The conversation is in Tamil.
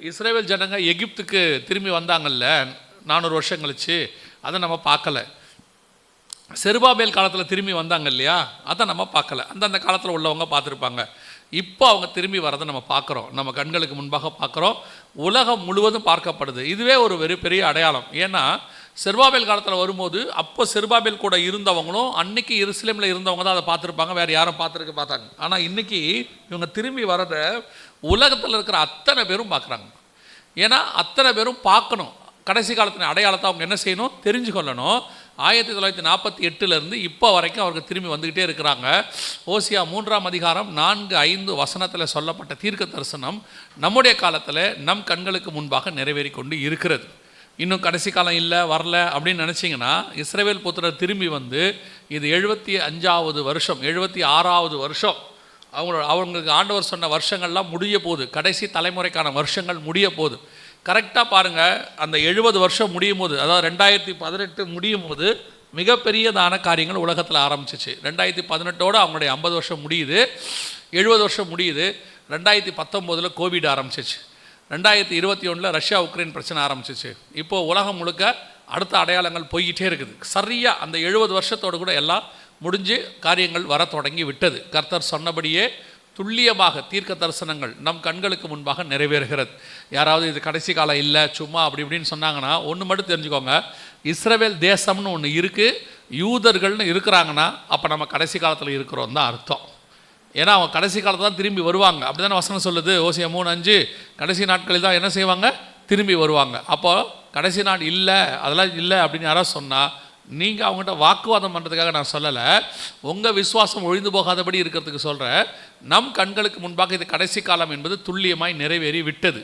இஸ்ரேல் ஜனங்க எகிப்துக்கு திரும்பி வந்தாங்கல்ல 400 வருஷம் கழிச்சு, அதை நம்ம பார்க்கல. செருபாபேல் காலத்தில் திரும்பி வந்தாங்க இல்லையா, அதை நம்ம பார்க்கல. அந்தந்த காலத்தில் உள்ளவங்க பார்த்துருப்பாங்க. இப்போ அவங்க திரும்பி வரதை நம்ம பார்க்குறோம், நம்ம கண்களுக்கு முன்பாக பார்க்குறோம். உலகம் முழுவதும் பார்க்கப்படுது. இதுவே ஒரு பெரிய அடையாளம். ஏன்னா செருபாபேல் காலத்தில் வரும்போது அப்போ செருபாபேல் கூட இருந்தவங்களும் அன்னைக்கு எருசலேமில் இருந்தவங்க தான் அதை பார்த்துருப்பாங்க, வேறு யாரும் பார்த்தாங்க. ஆனால் இன்றைக்கி இவங்க திரும்பி வரதை உலகத்தில் இருக்கிற அத்தனை பேரும் பார்க்குறாங்க. ஏன்னா அத்தனை பேரும் பார்க்கணும். கடைசி காலத்தின் அடையாளத்தை அவங்க என்ன செய்யணும், தெரிஞ்சு கொள்ளணும். 1948 இப்போ வரைக்கும் அவருக்கு திரும்பி வந்துக்கிட்டே இருக்கிறாங்க. ஓசியா 3ஆம் அதிகாரம் 4-5 வசனத்தில் சொல்லப்பட்ட தீர்க்க தரிசனம் நம்முடைய காலத்தில் நம் கண்களுக்கு முன்பாக நிறைவேறி கொண்டு இருக்கிறது. இன்னும் கடைசி காலம் இல்லை, வரல அப்படின்னு நினச்சிங்கன்னா, இஸ்ரவேல் புத்திரர் திரும்பி வந்து இது 75வது வருஷம், 76வது வருஷம். அவங்களுக்கு ஆண்டவர் சொன்ன வருஷங்கள்லாம் முடிய போகுது. கடைசி தலைமுறைக்கான வருஷங்கள் முடிய போகுது. கரெக்டாக பாருங்கள், அந்த 70 வருஷம் முடியும் போது, அதாவது 2018 முடியும் போது மிகப்பெரியதான காரியங்கள் உலகத்தில் ஆரம்பிச்சிச்சு. 2018ஓடு அவங்களுடைய 50 வருஷம் முடியுது, 70 வருஷம் முடியுது. 2019 கோவிட் ஆரம்பிச்சிச்சு. 2021 ரஷ்யா உக்ரைன் பிரச்சனை ஆரம்பிச்சிச்சு. இப்போது உலகம் முழுக்க அடுத்த அடையாளங்கள் போய்கிட்டே இருக்குது. சரியாக அந்த 70 வருஷத்தோடு கூட எல்லாம் முடிஞ்சு காரியங்கள் வர தொடங்கி விட்டது. கர்த்தர் சொன்னபடியே துல்லியமாக தீர்க்க தரிசனங்கள் நம் கண்களுக்கு முன்பாக நிறைவேறுகிறது. யாராவது இது கடைசி காலம் இல்லை சும்மா அப்படி இப்படின்னு சொன்னாங்கன்னா ஒன்று மட்டும் தெரிஞ்சுக்கோங்க, இஸ்ரவேல் தேசம்னு ஒன்று இருக்குது, யூதர்கள்னு இருக்கிறாங்கன்னா அப்போ நம்ம கடைசி காலத்தில் இருக்கிறோம் தான் அர்த்தம். ஏன்னா அவங்க கடைசி காலத்தில் தான் திரும்பி வருவாங்க. அப்படி தானே வசனம் சொல்லுது, ஓசியா 3:5, கடைசி நாட்களில் தான் என்ன செய்வாங்க, திரும்பி வருவாங்க. அப்போது கடைசி நாள் இல்லை, அதெல்லாம் இல்லை அப்படின்னு யாராவது சொன்னால் நீங்கள் அவங்ககிட்ட வாக்குவாதம் பண்ணுறதுக்காக நான் சொல்லலை, உங்கள் விசுவாசம் ஒழிந்து போகாதபடி இருக்கிறதுக்கு சொல்கிறேன். நம் கண்களுக்கு முன்பாக இது கடைசி காலம் என்பது துல்லியமாய் நிறைவேறி விட்டது.